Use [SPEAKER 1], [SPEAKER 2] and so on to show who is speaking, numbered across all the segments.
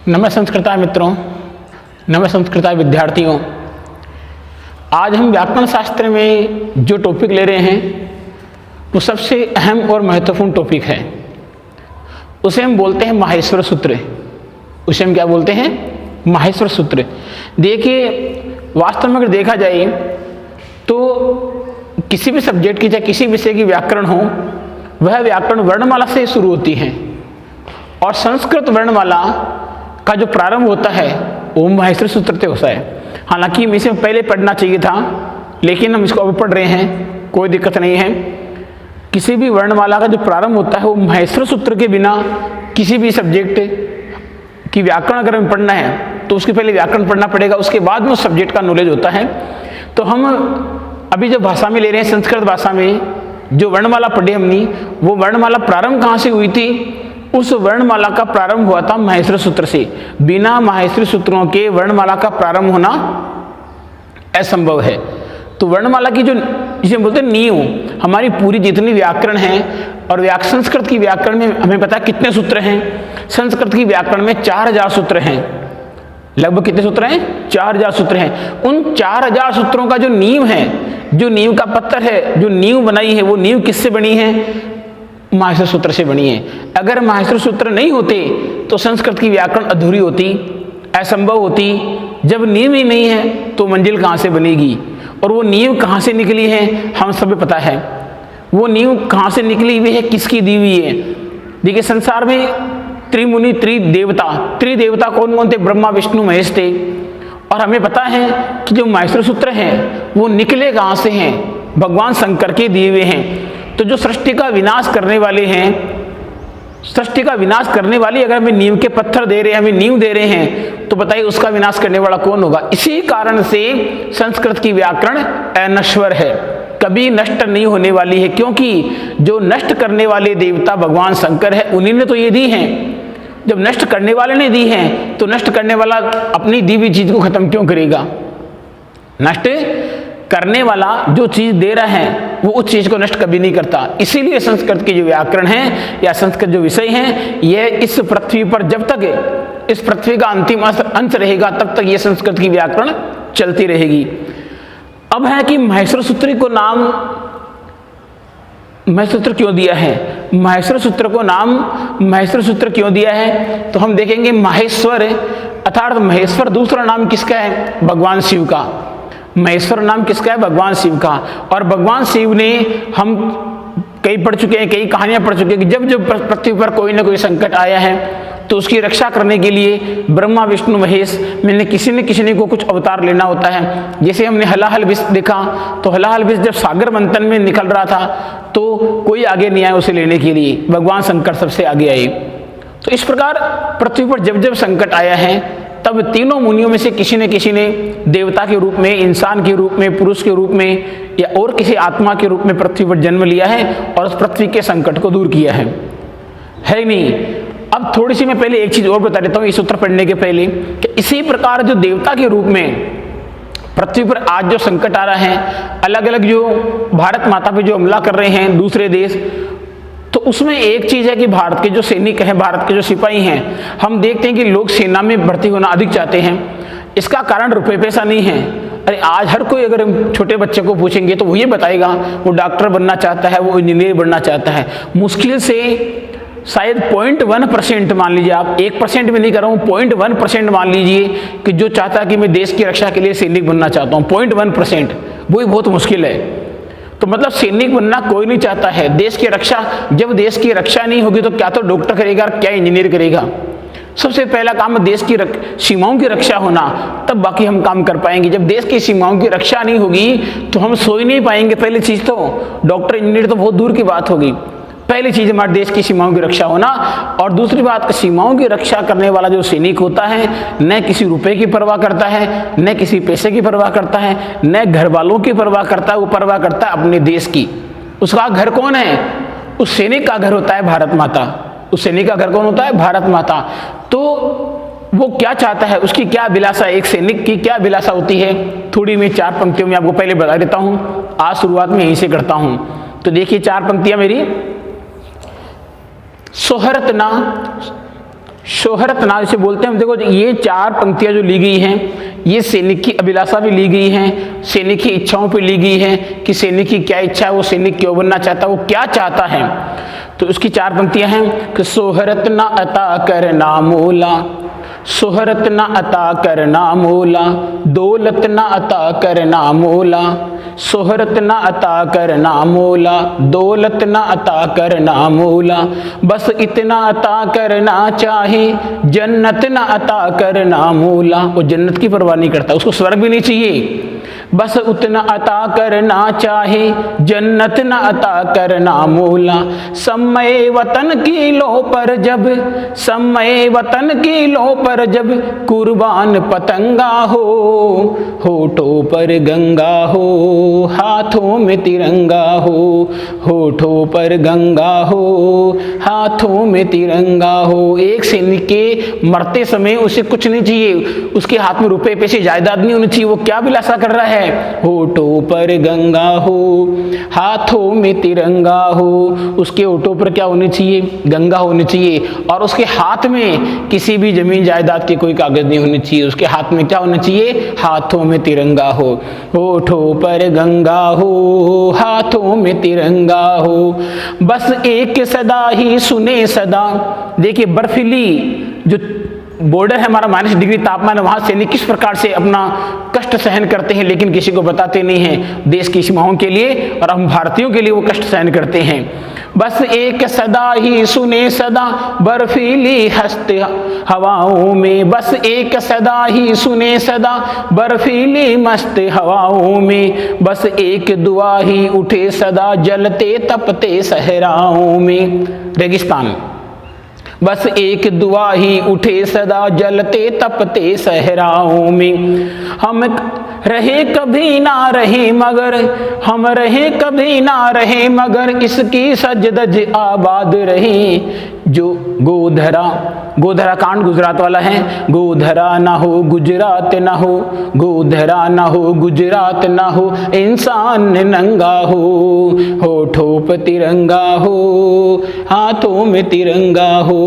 [SPEAKER 1] नमः संस्कृता मित्रों, नमः संस्कृता विद्यार्थियों। आज हम व्याकरण शास्त्र में जो टॉपिक ले रहे हैं वो सबसे अहम और महत्वपूर्ण टॉपिक है। उसे हम बोलते हैं माहेश्वर सूत्र। उसे हम क्या बोलते हैं? माहेश्वर सूत्र। देखिए, वास्तव में अगर देखा जाए तो किसी भी सब्जेक्ट की, चाहे किसी विषय की व्याकरण हो, वह व्याकरण वर्णमाला से शुरू होती है और संस्कृत वर्णमाला का जो प्रारंभ होता है वो माहेश्वर सूत्र से होता है। हालांकि इसे पहले पढ़ना चाहिए था, लेकिन हम इसको अब पढ़ रहे हैं, कोई दिक्कत नहीं है। किसी भी वर्णमाला का जो प्रारंभ होता है वो माहेश्वर सूत्र के बिना किसी भी सब्जेक्ट की व्याकरण अगर हमें पढ़ना है तो उसके पहले व्याकरण पढ़ना पड़ेगा, उसके बाद में उस सब्जेक्ट का नॉलेज होता है। तो हम अभी जो भाषा में ले रहे हैं, संस्कृत भाषा में जो वर्णमाला पढ़ी हमने, वो वर्णमाला प्रारंभ कहाँ से हुई थी? उस वर्णमाला का प्रारंभ हुआ था माहेश्वर सूत्र से। बिना माहेश्वर सूत्रों के वर्णमाला का प्रारंभ होना असंभव है। तो वर्णमाला की जो जिसे बोलते हैं नींव, हमारी पूरी जितनी व्याकरण है, और संस्कृत की व्याकरण में हमें पता है कितने सूत्र हैं। संस्कृत की व्याकरण में 4000 सूत्र हैं। लगभग कितने सूत्र हैं? 4000 सूत्र हैं। उन 4000 सूत्रों का जो नींव है, जो नींव का पत्थर है, जो नींव बनाई है, वो नींव किससे बनी है? माहेश्वर सूत्र से बनी है। अगर माहेश्वर सूत्र नहीं होते तो संस्कृत की व्याकरण अधूरी होती, असंभव होती। जब नींव ही नहीं है तो मंजिल कहाँ से बनेगी? और वो नींव कहाँ से निकली है हम सभी पता है। वो नींव कहाँ से निकली हुई है, किसकी दी हुई है? देखिए, संसार में त्रिमुनि त्रिदेवता कौन कौन थे? ब्रह्मा विष्णु महेश थे। और हमें पता है कि जो माहेश्वर सूत्र हैं वो निकले कहाँ से हैं? भगवान शंकर के दिए हुए हैं। तो जो सृष्टि का विनाश करने वाले हैं, सृष्टि का विनाश करने वाली अगर हमें नींव के पत्थर दे रहे हैं, हमें नींव दे रहे हैं, तो बताइए उसका विनाश करने वाला कौन होगा? इसी कारण से संस्कृत की व्याकरण अनश्वर है, कभी नष्ट नहीं होने वाली है। क्योंकि जो नष्ट करने वाले देवता भगवान शंकर है, उन्हीं ने तो ये दी हैं। जब नष्ट करने वाले ने दी हैं तो नष्ट करने वाला अपनी दी हुई चीज को खत्म क्यों करेगा? नष्ट करने वाला जो चीज दे रहा है वो उस चीज को नष्ट कभी नहीं करता। इसीलिए संस्कृत के जो व्याकरण है या संस्कृत जो विषय हैं, यह इस पृथ्वी पर जब तक इस पृथ्वी का अंतिम अंत रहेगा तब तक ये संस्कृत की व्याकरण चलती रहेगी। अब है कि माहेश्वर सूत्र को नाम माहेश्वर सूत्र क्यों दिया है? माहेश्वर सूत्र को नाम माहेश्वर सूत्र क्यों दिया है? तो हम देखेंगे माहेश्वर अर्थात महेश्वर दूसरा नाम किसका है? भगवान शिव का। महेश्वर नाम किसका है? भगवान शिव का। और भगवान शिव ने, हम कई पढ़ चुके हैं, कई कहानियां पढ़ चुके हैं कि जब जब पृथ्वी पर कोई ना कोई संकट आया है तो उसकी रक्षा करने के लिए ब्रह्मा विष्णु महेश में ने किसी न को कुछ अवतार लेना होता है। जैसे हमने हलाहल विष देखा, तो हलाहल विष जब सागर मंथन में निकल रहा था तो कोई आगे नहीं आया उसे लेने के लिए, भगवान शंकर सबसे आगे आए। तो इस प्रकार पृथ्वी पर जब जब संकट आया है तब तीनों मुनियों में से किसी ने देवता के रूप में, इंसान के रूप में, पुरुष के रूप में या और किसी आत्मा के रूप में पृथ्वी पर जन्म लिया है और उस पृथ्वी के संकट को दूर किया है नहीं? अब थोड़ी सी मैं पहले एक चीज और बता देता हूँ इस सूत्र पढ़ने के पहले, कि इसी प्रकार जो देवता के रूप में पृथ्वी पर आज जो संकट आ रहा है, अलग अलग जो भारत माता पे जो हमला कर रहे हैं दूसरे देश, तो उसमें एक चीज है कि भारत के जो सैनिक हैं, भारत के जो सिपाही हैं, हम देखते हैं कि लोग सेना में भर्ती होना अधिक चाहते हैं। इसका कारण रुपए पैसा नहीं है। अरे आज हर कोई अगर हम छोटे बच्चे को पूछेंगे तो वो ये बताएगा वो डॉक्टर बनना चाहता है, वो इंजीनियर बनना चाहता है। मुश्किल से शायद 0.1% मान लीजिए, आप 1% भी नहीं कर रहा हूँ, 0.1% मान लीजिए कि जो चाहता है कि मैं देश की रक्षा के लिए सैनिक बनना चाहता हूँ, 0.1%, वो ही बहुत मुश्किल है। तो मतलब सैनिक बनना कोई नहीं चाहता है। देश की रक्षा, जब देश की रक्षा नहीं होगी तो क्या तो डॉक्टर करेगा, क्या इंजीनियर करेगा? सबसे पहला काम है देश की सीमाओं की रक्षा होना, तब बाकी हम काम कर पाएंगे। जब देश की सीमाओं की रक्षा नहीं होगी तो हम सो ही नहीं पाएंगे। पहली चीज तो डॉक्टर इंजीनियर तो बहुत दूर की बात होगी। पहली चीज हमारे देश की सीमाओं की रक्षा होना, और दूसरी बात सीमाओं की रक्षा करने वाला जो सैनिक होता है न किसी रुपए की परवाह करता है, न किसी पैसे की परवाह करता है, न घर वालों की परवाह करता है, वो परवाह करता है अपने देश की। उसका घर कौन है? उस सैनिक का घर होता है भारत माता। उस सैनिक का घर कौन होता है? भारत माता। तो वो क्या चाहता है, उसकी क्या अभिलाषा, एक सैनिक की क्या अभिलाषा होती है, थोड़ी मैं 4 पंक्तियों में आपको पहले बता देता हूं। आज शुरुआत में यहीं से करता हूं। तो देखिए 4 पंक्तियां मेरी। शोहरतना, शोहरतना जिसे बोलते हैं, देखो ये 4 पंक्तियां जो ली गई हैं ये सैनिक की अभिलाषा भी ली गई हैं, सैनिक की इच्छाओं पे ली गई है कि सैनिक की क्या इच्छा है, वो सैनिक क्यों बनना चाहता है, वो क्या चाहता है। तो उसकी 4 पंक्तियां हैं कि शोहरत ना अता करना मोला, शोहरत ना अता करना मोला, दौलत ना अता करना मोला, शोहरत ना अता करना मोला, दौलत ना अता करना मोला, बस इतना अता करना चाहे, जन्नत ना अता करना मोला। वो जन्नत की परवाह नहीं करता, उसको स्वर्ग भी नहीं चाहिए, बस उतना अता करना चाहे, जन्नत न अता करना मोला। समय वतन की लो पर जब, समय वतन की लो पर जब, कुर्बान पतंगा हो, होठों पर गंगा हो, हाथों में तिरंगा हो, होठों पर गंगा हो, हाथों में तिरंगा हो। एक सैनिक के मरते समय उसे कुछ नहीं चाहिए, उसके हाथ में रुपए पैसे जायदाद नहीं होनी चाहिए। वो क्या अभिलाषा कर रहा है? होठों पर गंगा हो, हाथों में तिरंगा हो। उसके होठों पर क्या होनी चाहिए? गंगा होनी चाहिए, और उसके हाथ में किसी भी जमीन जायदाद के कोई कागज नहीं होने चाहिए। उसके हाथ में क्या होना चाहिए? हाथों में तिरंगा हो। होठों पर गंगा हो, हाथों में तिरंगा हो, बस एक सदा ही सुने सदा। देखिए बर्फीली जो बॉर्डर है हमारा, -डिग्री तापमान है, वहां सैनिक किस प्रकार से अपना कष्ट सहन करते हैं, लेकिन किसी को बताते नहीं हैं देश की सीमाओं के लिए, और हम भारतीयों के लिए वो कष्ट सहन करते हैं। बस एक सदा ही सुने सदा, बर्फीली हस्ते हवाओं में, बस एक सदा ही सुने सदा, बर्फीली मस्त हवाओं में, बस एक दुआ ही उठे सदा, जलते तपते सहराओं में। रेगिस्तान, बस एक दुआ ही उठे सदा, जलते तपते सहराओं में। हम रहे कभी ना रहे मगर, हम रहे कभी ना रहे मगर, इसकी सजदज आबाद रहे। जो गोधरा, गोधरा कांड गुजरात वाला है, गोधरा ना हो गुजरात ना हो, गोधरा ना हो गुजरात ना हो, इंसान नंगा हो, होठों पर तिरंगा हो, हाथों में तिरंगा हो।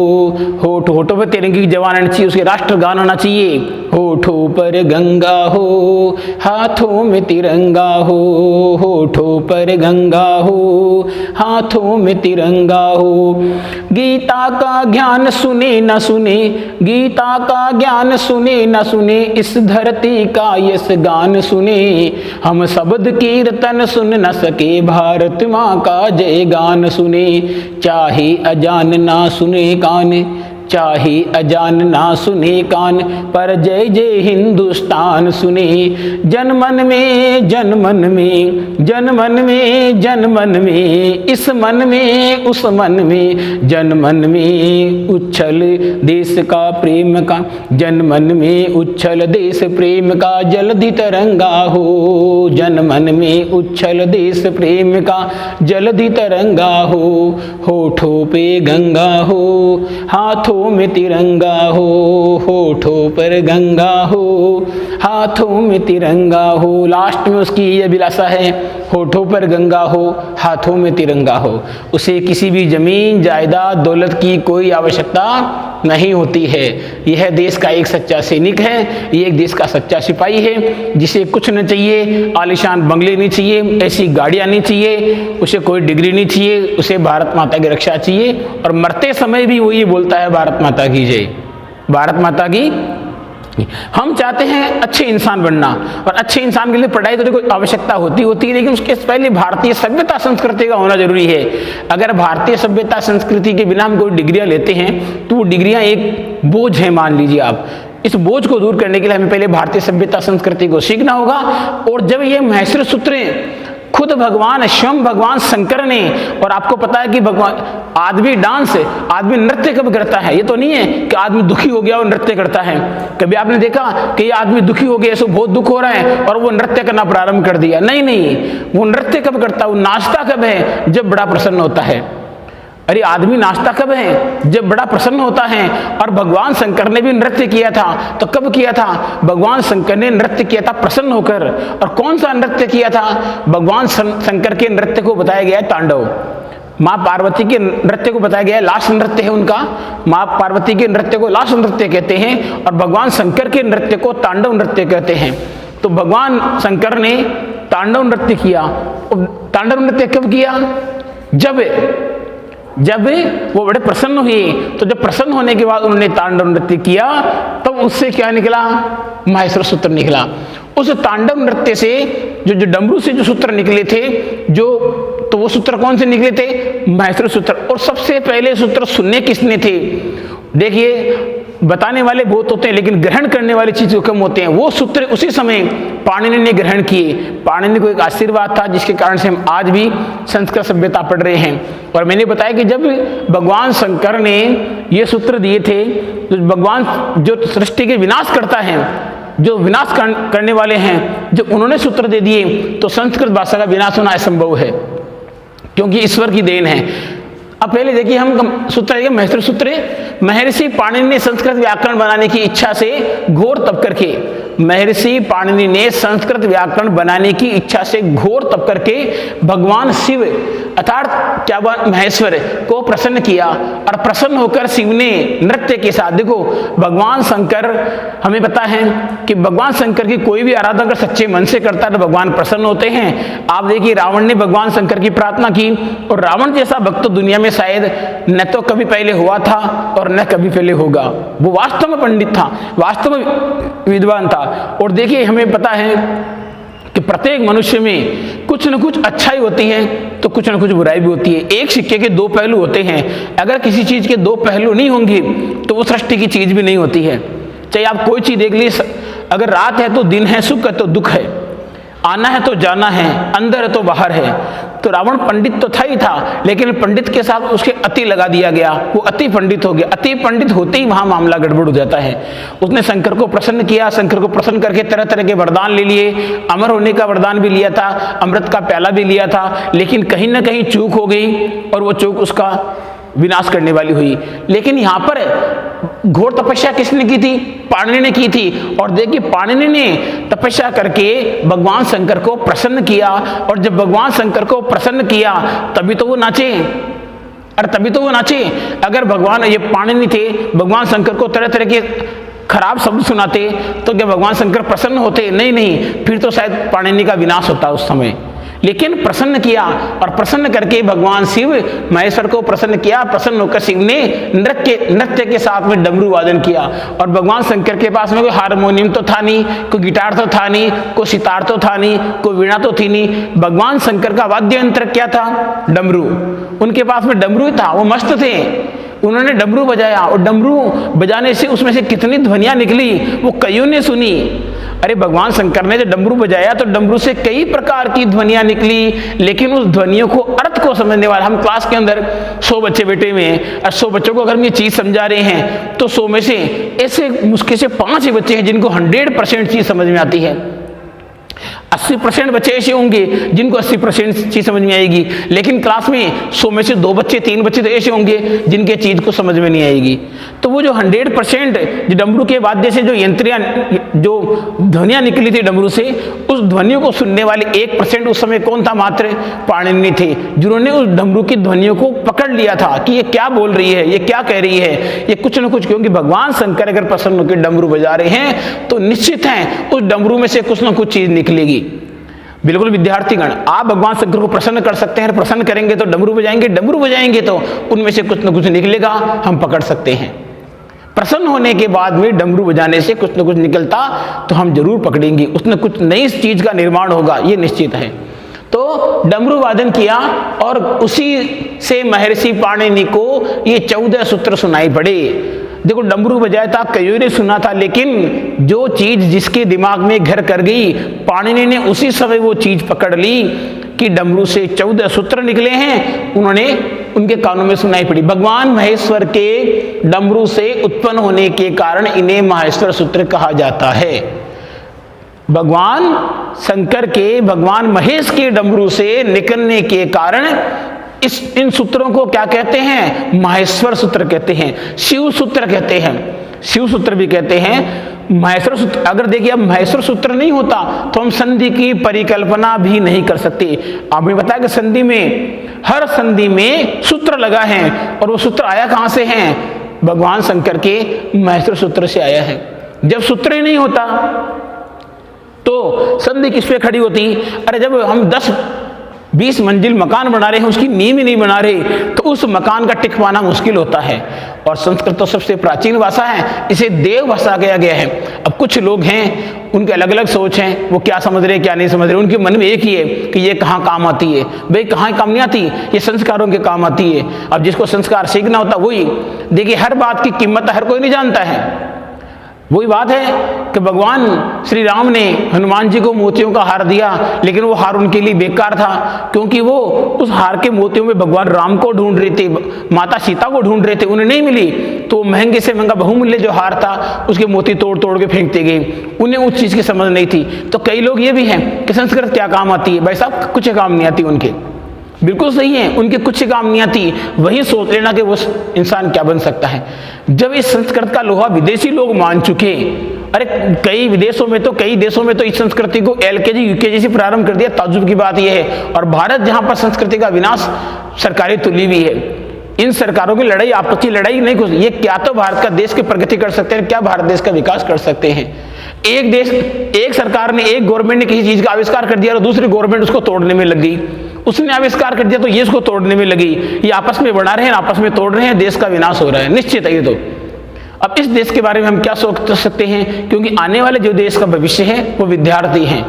[SPEAKER 1] होठों पर तिरंगे की जवान आना चाहिए, उसके राष्ट्रगान आना चाहिए। होठों पर गंगा हो, हाथों में तिरंगा हो, होठों पर गंगा हो, हाथों में तिरंगा हो। गीता का ज्ञान सुने न सुने, गीता का ज्ञान सुने न सुने, इस धरती का यश गान सुने। हम शब्द कीर्तन सुन न सके, भारत माँ का जय गान सुने। चाहे अजान ना सुने कान, चाहे अजान ना सुने कान, पर जय जय हिंदुस्तान सुने। जनमन में, जनमन में, जनमन में, जनमन में, इस मन में उस मन में, जनमन में उच्छल देश का प्रेम का, जनमन में उच्छल देश प्रेम का, जल्दी तिरंगा हो। जनमन में उच्छल देश प्रेम का, जल्दी तिरंगा हो। होठों पे गंगा हो, हाथों में तिरंगा हो, होठों पर गंगा हो, हाथों में तिरंगा हो। लास्ट में उसकी ये अभिलाषा है, होठों पर गंगा हो, हाथों में तिरंगा हो। उसे किसी भी जमीन जायदाद दौलत की कोई आवश्यकता नहीं होती है। यह देश का एक सच्चा सैनिक है, ये एक देश का सच्चा सिपाही है, जिसे कुछ नहीं चाहिए, आलीशान बंगले नहीं चाहिए, ऐसी गाड़ियां नहीं चाहिए, उसे कोई डिग्री नहीं चाहिए, उसे भारत माता की रक्षा चाहिए। और मरते समय भी वो ये बोलता है, भारत माता की जय, भारत माता की। हम चाहते हैं अच्छे इंसान बनना, और अच्छे इंसान के लिए पढ़ाई तो कोई आवश्यकता होती है, लेकिन उसके पहले भारतीय सभ्यता संस्कृति का होना जरूरी है। अगर भारतीय सभ्यता संस्कृति के बिना हम कोई डिग्रियां लेते हैं तो वो डिग्रियां एक बोझ है, मान लीजिए आप। इस बोझ को दूर करने के लिए हमें पहले भारतीय सभ्यता संस्कृति को सीखना होगा। और जब ये महसूर सूत्रें खुद भगवान स्वयं भगवान शंकर ने, और आपको पता है कि भगवान आदमी आदमी नृत्य कब करता है? ये तो नहीं है कि आदमी दुखी हो गया और नृत्य करता है। कभी आपने देखा कि ये आदमी दुखी हो गया, इसको बहुत दुख हो रहा है और वो नृत्य करना प्रारंभ कर दिया? नहीं, वो नृत्य कब करता है? वो नाचता कब है? जब बड़ा प्रसन्न होता है। अरे आदमी नाचता कब है? जब बड़ा प्रसन्न होता है। और भगवान शंकर ने भी नृत्य किया था, तो कब किया था? भगवान शंकर ने नृत्य किया था प्रसन्न होकर। और कौन सा नृत्य किया था? भगवान शंकर के नृत्य को बताया गया है तांडव। माँ पार्वती के नृत्य को बताया गया है लास्य नृत्य है उनका। माँ पार्वती के नृत्य को लास्य नृत्य कहते हैं और भगवान शंकर के नृत्य को तांडव नृत्य कहते हैं। तो भगवान शंकर ने तांडव नृत्य किया। तांडव नृत्य कब किया? जब वो बड़े प्रसन्न हुए। तो जब प्रसन्न होने के बाद उन्होंने तांडव नृत्य किया, तब उससे क्या निकला? माहेश्वर सूत्र निकला। उस तांडव नृत्य से जो डमरू से जो सूत्र निकले थे, तो वो सूत्र कौन से निकले थे? माहेश्वर सूत्र। और सबसे पहले सूत्र सुनने किसने थे? देखिए, बताने वाले बहुत होते हैं लेकिन ग्रहण करने वाली चीज कम होते हैं। वो सूत्र उसी समय पाणिनि ने ग्रहण किए। पाणिनि को एक आशीर्वाद था जिसके कारण से हम आज भी संस्कृत सभ्यता पढ़ रहे हैं। और मैंने बताया कि जब भगवान शंकर ने ये सूत्र दिए थे, तो भगवान जो सृष्टि के विनाश करता है, जो विनाश करने वाले हैं, जब उन्होंने सूत्र दे दिए तो संस्कृत भाषा का विनाश होना असंभव है, क्योंकि ईश्वर की देन है। अब पहले देखिए, हम सूत्र महर्षि सूत्र। महर्षि पाणिनि ने संस्कृत व्याकरण बनाने की इच्छा से घोर तप करके, महर्षि पाणिनि ने संस्कृत व्याकरण बनाने की इच्छा से घोर तप करके भगवान शिव अर्थात क्या महेश्वर को प्रसन्न किया। और प्रसन्न होकर शिव ने नृत्य के साथ, देखो भगवान शंकर, हमें पता है कि भगवान शंकर की कोई भी आराधना अगर सच्चे मन से करता है तो भगवान प्रसन्न होते हैं। आप देखिए, रावण ने भगवान शंकर की प्रार्थना की, और रावण जैसा भक्त तो दुनिया में शायद न तो कभी पहले हुआ था और न कभी पहले होगा। वो वास्तव में पंडित था, वास्तव में विद्वान था। और देखिए, हमें पता है कि प्रत्येक मनुष्य में कुछ न कुछ अच्छाई होती है तो कुछ न कुछ बुराई भी होती है। एक सिक्के के दो पहलू होते हैं। अगर किसी चीज के दो पहलू नहीं होंगे तो वो सृष्टि की चीज भी नहीं होती है। चाहे आप कोई चीज देख लीजिए, अगर रात है तो दिन है, सुख है तो दुख है, आना है तो जाना है, अंदर है तो बाहर है। तो रावण पंडित तो था ही था, लेकिन पंडित के साथ उसके अति लगा दिया गया, वो अति पंडित हो गया। अति पंडित होते ही वहां मामला गड़बड़ हो जाता है। उसने शंकर को प्रसन्न किया, शंकर को प्रसन्न करके तरह तरह के वरदान ले लिए। अमर होने का वरदान भी लिया था, अमृत का प्याला भी लिया था, लेकिन कहीं ना कहीं चूक हो गई और वो चूक उसका विनाश करने वाली हुई। लेकिन यहाँ पर घोर तपस्या किसने की थी? पाणिनि ने की थी। और देखिए, पाणिनि ने तपस्या करके भगवान शंकर को प्रसन्न किया, और जब भगवान शंकर को प्रसन्न किया तभी तो वो नाचे। और तभी तो वो नाचे। अगर भगवान ये पाणिनि थे, भगवान शंकर को तरह तरह के खराब शब्द सुनाते तो क्या भगवान शंकर प्रसन्न होते? नहीं, फिर तो शायद पाणिनि का विनाश होता उस समय। लेकिन प्रसन्न किया, और प्रसन्न करके भगवान शिव महेश्वर को प्रसन्न किया। प्रसन्न होकर शिव ने नृत्य के साथ में डमरू वादन किया। और भगवान शंकर के पास में कोई हारमोनियम तो था नहीं, कोई गिटार तो था नहीं, कोई सितार तो था नहीं, कोई वीणा तो थी नहीं। भगवान शंकर का वाद्य यंत्र क्या था? डमरू। उनके पास में डमरू था, वो मस्त थे। उन्होंने डमरू बजाया, और डमरू बजाने से उसमें से कितनी ध्वनियां निकली वो कईयों ने सुनी। अरे भगवान शंकर ने जब डमरू बजाया तो डमरू से कई प्रकार की ध्वनियां निकली, लेकिन उस ध्वनियों को, अर्थ को समझने वाला, हम क्लास के अंदर 100 बच्चे बैठे हुए हैं, और 100 बच्चों को अगर हम ये चीज समझा रहे हैं तो 100 में से ऐसे मुश्किल से 5 ही बच्चे हैं जिनको 100% चीज समझ में आती है। 80% बच्चे ऐसे होंगे जिनको 80% चीज समझ में आएगी। लेकिन क्लास में 100 में से 2 बच्चे 3 बच्चे तो ऐसे होंगे जिनके चीज को समझ में नहीं आएगी। तो वो जो 100% डमरू के वाद्य से जो यंत्रियां, जो ध्वनियां निकली थी डमरू से, उस ध्वनियों को सुनने वाले 1% उस समय कौन था? मात्र पाणिनि थे, जिन्होंने उस डमरू की ध्वनियों को पकड़ लिया था कि ये क्या बोल रही है, ये क्या कह रही है, ये कुछ न कुछ। क्योंकि भगवान शंकर अगर प्रसन्न होकर डमरू बजा रहे हैं तो निश्चित है उस डमरू में से कुछ न कुछ चीज निकलेगी। बिल्कुल विद्यार्थीगण, आप भगवान शंकर को प्रसन्न कर सकते हैं। प्रसन्न करेंगे तो डमरू बजाएंगे तो उनमें से कुछ न कुछ निकलेगा, हम पकड़ सकते हैं। प्रसन्न होने के बाद में डमरू बजाने से कुछ न कुछ निकलता तो हम जरूर पकड़ेंगे, उसमें कुछ नई चीज का निर्माण होगा, ये निश्चित है। तो डमरू वादन किया, और उसी से महर्षि पाणिनि को ये 14 सूत्र सुनाई पड़े। देखो डमरू बजाया था, कईयों ने सुना था, लेकिन जो चीज जिसके दिमाग में घर कर गई, पाणिनि ने उसी समय वो चीज पकड़ ली कि डमरू से 14 सूत्र निकले हैं, उन्होंने उनके कानों में सुनाई पड़ी। भगवान महेश्वर के डमरू से उत्पन्न होने के कारण इन्हें माहेश्वर सूत्र कहा जाता है। भगवान शंकर के, भगवान महेश के डमरू से निकलने के कारण इन सूत्रों को क्या कहते हैं? माहेश्वर सूत्र कहते हैं, शिव सूत्र कहते हैं, शिव सूत्र भी कहते हैं, माहेश्वर सूत्र। अगर देखिए अब माहेश्वर सूत्र नहीं होता तो हम संधि की परिकल्पना भी नहीं कर सकते। आपने बताया कि संधि में, हर संधि में सूत्र लगा है, और वो सूत्र आया कहां से है? भगवान शंकर के माहेश्वर सूत्र से आया है। जब सूत्र ही नहीं होता तो संधि किस पे खड़ी होती? अरे जब हम 10-20 मंजिल मकान बना रहे हैं, उसकी नींव ही नहीं बना रहे, तो उस मकान का टिक पाना मुश्किल होता है। और संस्कृत तो सबसे प्राचीन भाषा है, इसे देव भाषा कहा गया है। अब कुछ लोग हैं, उनके अलग अलग सोच हैं, वो क्या समझ रहे क्या नहीं समझ रहे, उनके मन में एक ही है कि ये कहाँ काम आती है। भाई कहाँ काम नहीं आती, ये संस्कारों के काम आती है। अब जिसको संस्कार सीखना होता वही, देखिए हर बात की कीमत हर कोई नहीं जानता है। वही बात है कि भगवान श्री राम ने हनुमान जी को मोतियों का हार दिया, लेकिन वो हार उनके लिए बेकार था, क्योंकि वो उस हार के मोतियों में भगवान राम को ढूंढ रहे थे, माता सीता को ढूंढ रहे थे, उन्हें नहीं मिली, तो महंगे से महंगा बहुमूल्य जो हार था उसके मोती तोड़ तोड़ के फेंकते गए। उन्हें उस चीज की समझ नहीं थी। तो कई लोग ये भी हैं कि संस्कृत क्या काम आती है? भाई साहब कुछ काम नहीं आती उनके, बिल्कुल सही है, उनके कुछ काम नहीं आती। वही सोच लेना कि वो इंसान क्या बन सकता है। जब इस संस्कृत का लोहा विदेशी लोग मान चुके, अरे कई विदेशों में तो, कई देशों में तो इस संस्कृति को LKG UKG से प्रारंभ कर दिया। ताज्जुब की बात यह है, और भारत जहां पर संस्कृति का विनाश सरकारी तुली भी है। इन सरकारों की लड़ाई, आपसी लड़ाई नहीं कुछ, ये क्या तो भारत का देश की प्रगति कर सकते हैं, क्या भारत देश का विकास कर सकते हैं। एक देश, एक सरकार ने, एक गवर्नमेंट ने किसी चीज का आविष्कार कर दिया और दूसरी गवर्नमेंट उसको तोड़ने में लग गई। उसने आविष्कार कर दिया तो ये इसको तोड़ने में लगी। ये आपस में बना रहे हैं, आपस में तोड़ रहे हैं, देश का विनाश हो रहा है, निश्चित है ये तो। अब इस देश के बारे में हम क्या सोच सकते हैं? क्योंकि आने वाले जो देश का भविष्य है वो विद्यार्थी हैं।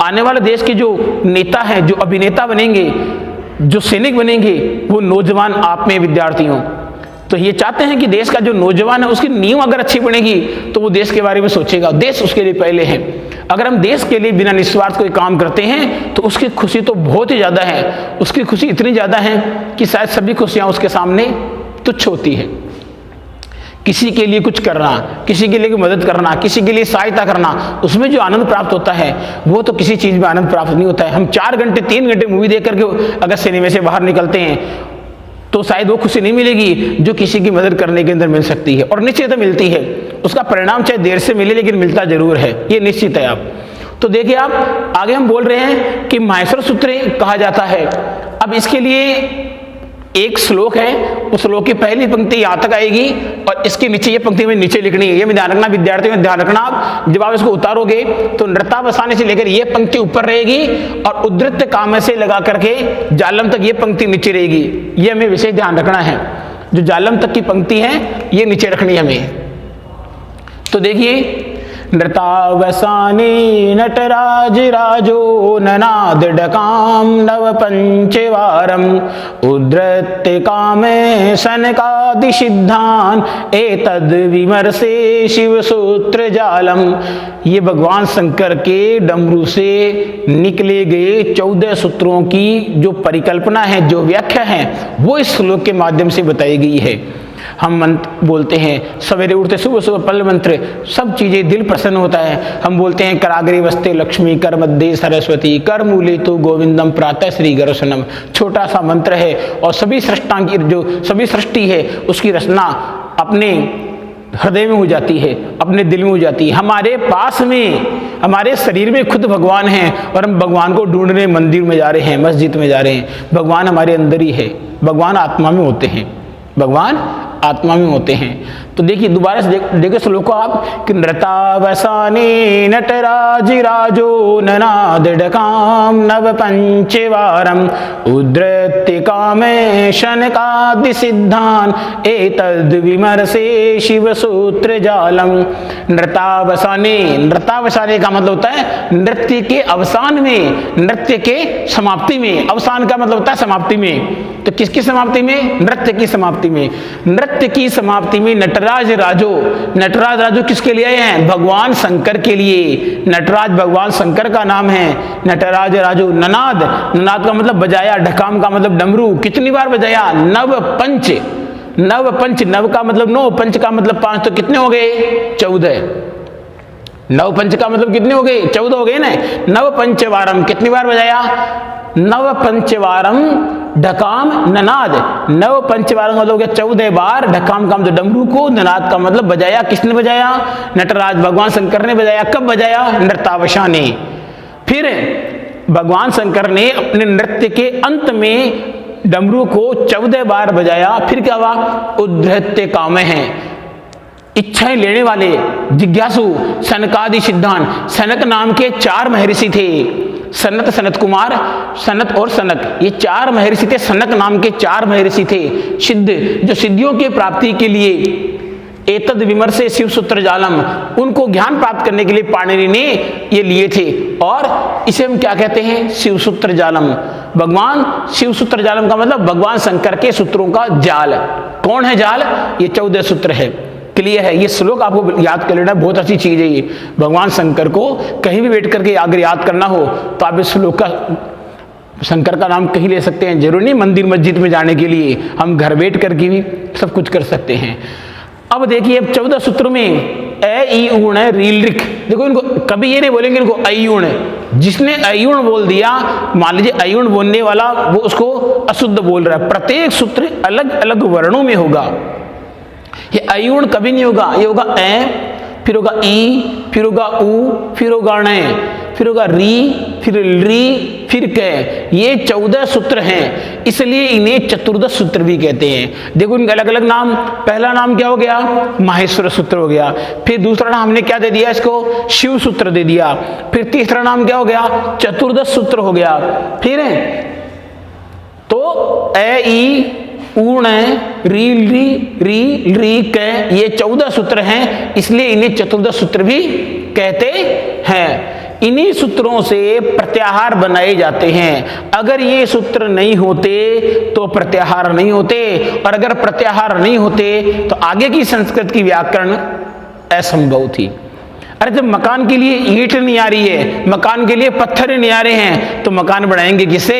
[SPEAKER 1] आने वाले देश के जो नेता हैं, जो अभिनेता बनेंगे, जो सैनिक बनेंगे, वो नौजवान आप में विद्यार्थी हों। तो ये चाहते हैं कि देश का जो नौजवान है उसकी नींव अगर अच्छी बनेगी तो वो देश के बारे में सोचेगा, देश उसके लिए पहले है। अगर हम देश के लिए बिना निस्वार्थ कोई काम करते हैं तो उसकी खुशी तो बहुत ही ज्यादा है। उसकी खुशी इतनी ज्यादा है कि शायद सभी खुशियां उसके सामने तुच्छ होती है। किसी के लिए कुछ करना, किसी के लिए मदद करना, किसी के लिए सहायता करना, उसमें जो आनंद प्राप्त होता है वो तो किसी चीज में आनंद प्राप्त नहीं होता है। हम 4 घंटे 3 घंटे मूवी देख करके अगर सिनेमा से बाहर निकलते हैं तो शायद वो खुशी नहीं मिलेगी जो किसी की मदद करने के अंदर मिल सकती है, और निश्चित मिलती है। उसका परिणाम चाहे देर से मिले लेकिन मिलता जरूर है, ये निश्चित है। आप तो देखिए, आप आगे हम बोल रहे हैं कि माहेश्वर सूत्र कहा जाता है। अब इसके लिए एक श्लोक है, उस श्लोक की पहली पंक्ति यहाँ तक आएगी और इसके नीचे ये पंक्ति में नीचे लिखनी है। ये ध्यान रखना विद्यार्थियों में, ध्यान रखना आप जब आप इसको उतारोगे तो नृतावसाने से लेकर ये पंक्ति ऊपर रहेगी और उद्धृत काम से लगा करके जालम तक ये पंक्ति नीचे रहेगी। ये हमें विशेष ध्यान रखना है। जो जालम तक की पंक्ति है ये नीचे रखनी है हमें। तो देखिए, नृतावसाने नटराज राजो ननाद डकाम नव पंचवारम उद्धृत्य कामे सनकादि सिद्धान एतद विमर्शे शिव सूत्र जालम। ये भगवान शंकर के डमरू से निकले गए 14 सूत्रों की जो परिकल्पना है, जो व्याख्या है, वो इस श्लोक के माध्यम से बताई गई है। हम मंत्र बोलते हैं सवेरे उठते, सुबह सुबह पल मंत्र, सब चीजें दिल प्रसन्न होता है। हम बोलते हैं कराग्रे वस्ते लक्ष्मी, कर मध्य सरस्वती, कर मूले तो गोविंदम, प्रातः श्री गरसनम। छोटा सा मंत्र है और सभी सृष्टा की, जो सभी सृष्टि है उसकी रचना अपने हृदय में हो जाती है, अपने दिल में हो जाती है। हमारे पास में, हमारे शरीर में खुद भगवान हैं और हम भगवान को ढूंढने मंदिर में जा रहे हैं, मस्जिद में जा रहे हैं। भगवान हमारे अंदर ही है, भगवान आत्मा में होते हैं, भगवान आत्मा में होते हैं। तो देखिए, दोबारा से देखिए श्लोक को आप कि नृतावसाने नटराज राजो ननाद डकाम नव पंचवारम उद्धृत्य कामे शनकादि सिद्धान एतद विमर्शे शिव सूत्र जालम। नृतावसाने, नृतावसाने का मतलब होता है नृत्य के अवसान में, नृत्य के समाप्ति में। अवसान का मतलब होता है समाप्ति में। तो किसकी समाप्ति में? नृत्य की समाप्ति में। नृत्य की समाप्ति में नटराज नटराज राजो। नटराज राजो किसके लिए आए हैं? भगवान शंकर के लिए। नटराज भगवान शंकर का नाम है। नटराज राजो। ननाद, ननाद का मतलब बजाया, ढकाम का मतलब डमरू। कितनी बार बजाया? नव पंच। नव पंच, नव का मतलब 9, पंच का मतलब 5, तो कितने हो गए? 14। नव पंच का मतलब कितने हो गए? 14 हो गए ना। नव पंचवारम, कितनी बार बजाया? नव पंचवारम ढकाम ननाद। नव पंचवारम मतलब हो गया 14 बार। ढकाम का मतलब डमरू को, ननाद का मतलब बजाया। किसने बजाया? नटराज भगवान शंकर ने बजाया। कब बजाया? नृत्यावशा ने। फिर भगवान शंकर ने अपने नृत्य के अंत में डमरू को 14 बार बजाया। फिर क्या हुआ? उद्धृत्य कामे हैं, इच्छाएं लेने वाले, जिज्ञासु, सनकादि सिद्धांत। सनक नाम के 4 महर्षि थे। सनत, सनत कुमार, सनत और सनक, ये 4 महर्षि थे। सनक नाम के 4 महर्षि थे सिद्ध, जो सिद्धियों की प्राप्ति के लिए एतद विमर्शे शिव सूत्र जालम, उनको ज्ञान प्राप्त करने के लिए पाणिनि ने ये लिए थे। और इसे हम क्या कहते हैं? शिव सूत्र जालम। भगवान शिव सूत्र जालम का मतलब भगवान शंकर के सूत्रों का जाल। कौन है जाल? ये 14 सूत्र है। क्लियर है? ये श्लोक आपको याद कर लेना, बहुत अच्छी चीज है ये। भगवान शंकर को कहीं भी बैठ करके अगर याद करना हो तो आप इस श्लोक का, शंकर का नाम कहीं ले सकते हैं। जरूरी नहीं मंदिर मस्जिद में जाने के लिए, हम घर बैठ करके भी सब कुछ कर सकते हैं। अब देखिए, अब 14 सूत्र में ए ई ऊण है, रील रिक। देखो, इनको कभी ये नहीं बोलेंगे इनको अयूण है। जिसने अयूण बोल दिया, मान लीजिए अयूण बोलने वाला, वो उसको अशुद्ध बोल रहा है। प्रत्येक सूत्र अलग अलग वर्णों में होगा। ये अयूण कभी नहीं होगा। ये होगा ए, फिर होगा ई, फिर होगा ऊ, फिर होगा ण, फिर होगा री, फिर री, फिर क। ये 14 सूत्र हैं, इसलिए इन्हें चतुर्दश सूत्र भी कहते हैं। देखो इनके अलग अलग नाम। पहला नाम क्या हो गया? माहेश्वर सूत्र हो गया। फिर दूसरा नाम हमने क्या दे दिया इसको? शिव सूत्र दे दिया। फिर तीसरा नाम क्या हो गया? चतुर्दश सूत्र हो गया। फिर तो ए ई ऊण, री री क, ये 14 सूत्र हैं, इसलिए इन्हें चतुर्दश सूत्र भी कहते हैं। इन्हीं सूत्रों से प्रत्याहार बनाए जाते हैं। अगर ये सूत्र नहीं होते तो प्रत्याहार नहीं होते, और अगर प्रत्याहार नहीं होते तो आगे की संस्कृत की व्याकरण असंभव थी। अरे जब मकान के लिए ईंट नहीं आ रही है, मकान के लिए पत्थर नहीं आ रहे हैं, तो मकान बनाएंगे किससे?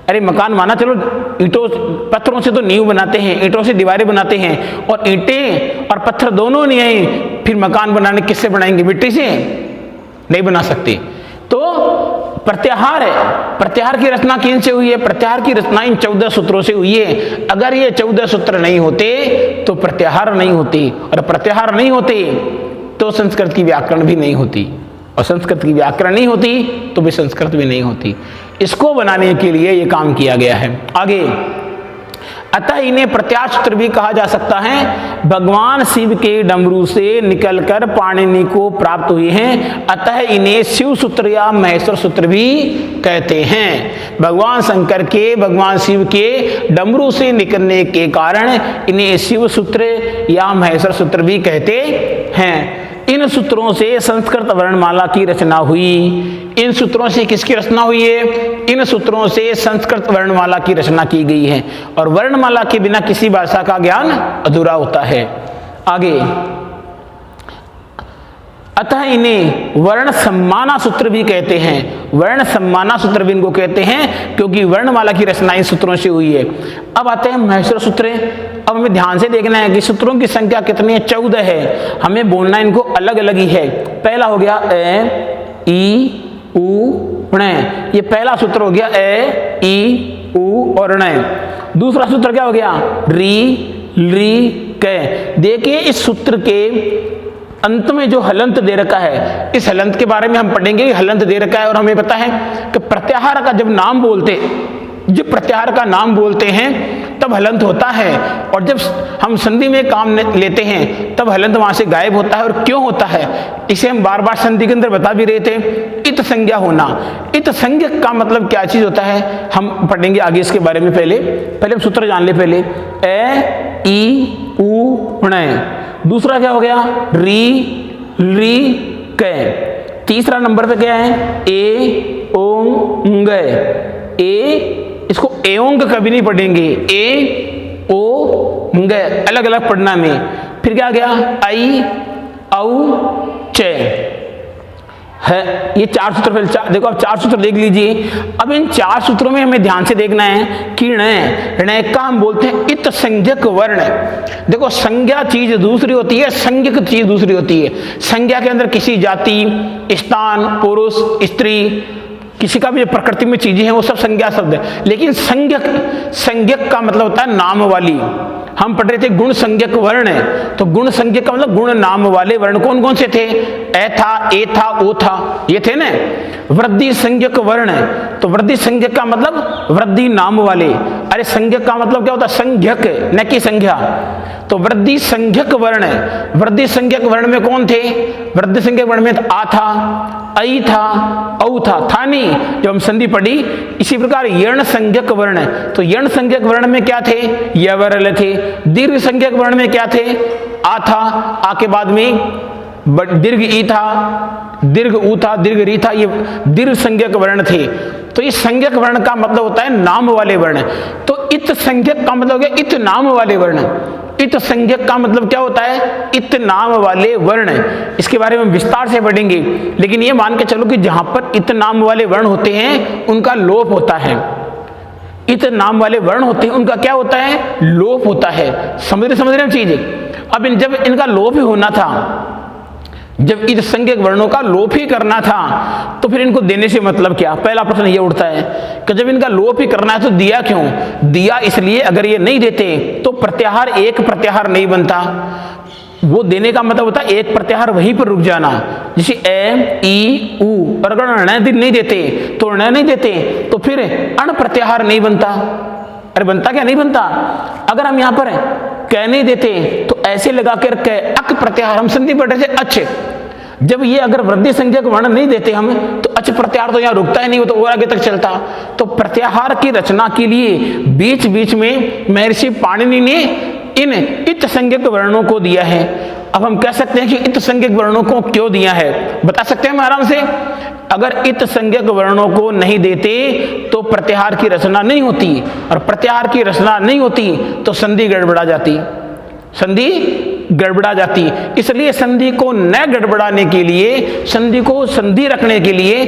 [SPEAKER 1] अरे मकान माना चलो, ईंटों पत्थरों से तो नींव बनाते हैं, ईंटों से दीवारें बनाते हैं, और ईंटें और पत्थर दोनों नहीं आए, फिर मकान बनाने किससे बनाएंगे? मिट्टी से नहीं बना सकते। तो प्रत्याहार है। प्रत्याहार की रचना किन से हुई है? प्रत्याहार की रचना इन 14 सूत्रों से हुई है। अगर ये 14 सूत्र नहीं होते तो प्रत्याहार नहीं होती, और प्रत्याहार नहीं होते तो संस्कृत की व्याकरण भी नहीं होती, और संस्कृत की व्याकरण नहीं होती तो भी संस्कृत भी नहीं होती। इसको बनाने के लिए ये काम किया गया है। आगे, अतः इन्हें प्रत्याहार सूत्र भी कहा जा सकता है। भगवान शिव के डमरू से निकलकर पाणिनि को प्राप्त हुए हैं, अतः इन्हें शिव सूत्र या महेश्वर सूत्र भी कहते हैं। भगवान शंकर के, भगवान शिव के डमरू से निकलने के कारण इन्हें शिव सूत्र या महेश्वर सूत्र भी कहते हैं। इन सूत्रों से संस्कृत वर्णमाला की रचना हुई। इन सूत्रों से किसकी रचना हुई है? इन सूत्रों से संस्कृत वर्णमाला की रचना की गई है, और वर्णमाला के बिना किसी भाषा का ज्ञान अधूरा होता है। आगे, अतः इन्हें वर्ण सम्माना सूत्र भी कहते हैं। वर्ण सम्माना सूत्र भी इनको कहते हैं क्योंकि वर्णमाला की रचना इन सूत्रों से हुई है। अब आते हैं महेश्वर सूत्र। अब हमें ध्यान से देखना है कि सूत्रों की संख्या कितनी है? 14 है। हमें बोलना इनको अलग अलग ही है। पहला हो गया ए ई ऊ ण, ये पहला सूत्र हो गया ए ई ऊ और ण। दूसरा सूत्र क्या हो गया? री री क। देखिए इस सूत्र के अंत में जो हलंत दे रखा है, इस हलंत के बारे में हम पढ़ेंगे। हलंत दे रखा है, और हमें पता है कि प्रत्याहार का जब नाम बोलते, जब प्रत्याहार का नाम बोलते हैं तब हलंत होता है, और जब हम संधि में काम लेते हैं तब हलंत वहां से गायब होता है। और क्यों होता है इसे हम बार बार संधि के अंदर बता भी रहे थे। इत संज्ञा होना। इत संज्ञा का मतलब क्या चीज होता है हम पढ़ेंगे आगे इसके बारे में। पहले हम सूत्र जान ले। पहले ए ई ऊ ण। दूसरा क्या हो गया? री री क। तीसरा नंबर पे क्या है? ए ओंग। ए, इसको एओंग कभी नहीं पढ़ेंगे। ए ओ ग अलग अलग पढ़ना में। फिर क्या गया आई औ च है। ये 4 सूत्र फिर देखो अब 4 सूत्र देख लीजिए। अब इन 4 सूत्रों में हमें ध्यान से देखना है कि ण का हम बोलते हैं इत संज्ञक वर्ण। देखो संज्ञा चीज दूसरी होती है, संज्ञक चीज दूसरी होती है। संज्ञा के अंदर किसी जाति, स्थान, पुरुष, स्त्री, किसी का भी जो प्रकृति में चीजें हैं वो सब संज्ञा शब्द है। लेकिन संज्ञक का मतलब होता है नाम वाली। हम पढ़ रहे थे गुण संज्ञक वर्ण है, तो गुण संज्ञक का मतलब गुण नाम वाले वर्ण कौन कौन से थे? ए था, ए था, ओ था, ये थे ना। वृद्धि संज्ञक वर्ण है, तो वृद्धि संज्ञक का मतलब वृद्धि नाम वाले। अरे संज्ञक का मतलब क्या होता है? संज्ञक, न कि संज्ञा। तो वृद्धि संज्ञक वर्ण है। वृद्धि संज्ञक वर्ण में कौन थे? वृद्धि संज्ञक वर्ण में आ था, ऐ था, औ था नहीं जब हम संधि पढ़ी। इसी प्रकार यर्ण संज्ञक वर्ण है, तो यर्ण संज्ञक वर्ण में क्या थे? य वर्ण थे। दीर्घ संज्ञक वर्ण में क्या थे? आ था, आ के बाद में दीर्घ ई था, दीर्घ ऊ था, दीर्घ री था, ये दीर्घ संज्ञक वर्ण थे। तो इस संज्ञक वर्ण का मतलब होता है नाम वाले वर्ण। तो इत संज्ञक का मतलब है इत नाम वाले वर्ण। इत संज्ञक का मतलब क्या होता है? इत नाम वाले वर्ण। इसके बारे में विस्तार से पढ़ेंगे, लेकिन ये मान के चलो कि जहां पर इत नाम वाले वर्ण होते हैं उनका लोप होता है। इत नाम वाले वर्ण होते हैं उनका क्या होता है? लोप होता है। समझ रहे हम चीज। अब जब इनका लोप ही होना था, जब इत संज्ञक वर्णों का लोप ही करना था, तो फिर इनको देने से मतलब क्या? पहला प्रश्न ये उठता है कि जब इनका लोप ही करना है तो दिया क्यों? दिया इसलिए अगर ये नहीं देते तो प्रत्याहार एक प्रत्याहार नहीं बनता। वो देने का मतलब होता है एक प्रत्याहार वहीं पर रुक जाना। जैसे ए, ई, ऊ, और अगर ण नहीं देते तो ण नहीं देते तो फिर अण प्रत्याहार नहीं बनता। अरे बनता क्या? नहीं बनता। अगर हम यहाँ पर क नहीं देते तो ऐसे लगा कर क अक प्रत्याहार, हम संधि पढ़ रहे थे अच्छे। जब ये अगर वृद्धि संज्ञक वर्ण नहीं देते हम तो अच प्रत्याहार तो यहाँ रुकता ही नहीं, वो तो और आगे तक चलता। तो प्रत्याहार की रचना के लिए बीच बीच में महर्षि पाणिनि ने इन इत संज्ञक वर्णों को दिया है। अब हम कह सकते हैं कि इत संज्ञक वर्णों को क्यों दिया है? बता सकते हैं हम आराम से। अगर इत संज्ञक वर्णों को नहीं देते तो प्रत्याहार की रचना नहीं होती, और प्रत्याहार की रचना नहीं होती तो संधि गड़बड़ा जाती। संधि गड़बड़ा जाती। इसलिए संधि को न गड़बड़ाने के लिए, संधि को संधि रखने के लिए